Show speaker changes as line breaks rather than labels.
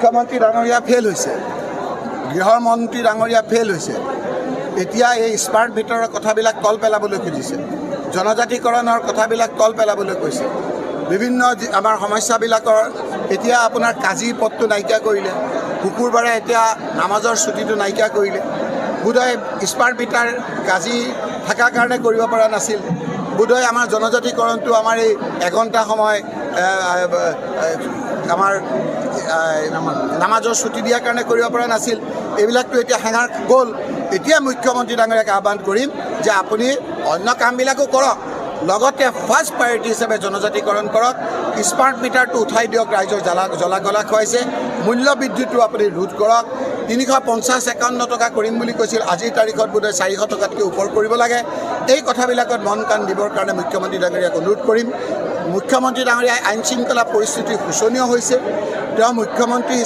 মুখ্যমন্ত্ৰী ডাঙৰীয়া ফেইল হৈছে, গৃহমন্ত্ৰী ডাঙৰীয়া ফেইল হৈছে। এতিয়া এই স্মাৰ্ট মিটাৰৰ কথাবিলাক তল পেলাবলৈ খুজিছে, জনজাতিকৰণৰ কথাবিলাক তল পেলাবলৈ কৈছে। বিভিন্ন আমাৰ সমস্যাবিলাকৰ এতিয়া আপোনাৰ কাজি পথটো নাইকিয়া কৰিলে, শুকুৰবাৰে এতিয়া নামাজৰ ছুটীটো নাইকিয়া কৰিলে। বোধহয় স্মাৰ্ট মিটাৰ কাজি থকাৰ কাৰণে কৰিব পৰা নাছিল। বোধহয় আমাৰ জনজাতিকৰণটো আমাৰ এই এঘণ্টা সময় আমাৰ নামাজৰ ছুটী দিয়াৰ কাৰণে কৰিব পৰা নাছিল। এইবিলাকতো এতিয়া হেঙাৰ গ'ল। এতিয়া মুখ্যমন্ত্ৰী ডাঙৰীয়াক আহ্বান কৰিম যে আপুনি অন্য কামবিলাকো কৰক, লগতে ফাৰ্ষ্ট প্ৰায়ৰিটি হিচাপে জনজাতিকৰণ কৰক। স্মাৰ্ট মিটাৰটো উঠাই দিয়ক, ৰাইজৰ জ্বলা গলা খুৱাইছে। মূল্য বৃদ্ধিটো আপুনি ৰোধ কৰক। 350-51 টকা কৰিম বুলি কৈছিল, আজিৰ তাৰিখত বোধহয় 400 টকাতকৈ ওপৰ কৰিব লাগে। এই কথাবিলাকত মন কাণ দিবৰ কাৰণে মুখ্যমন্ত্ৰী ডাঙৰীয়াক অনুৰোধ কৰিম। মুখ্যমন্ত্ৰী ডাঙৰীয়াই আইন শৃংখলা পৰিস্থিতি শোচনীয় হৈছে। তেওঁ মুখ্যমন্ত্ৰী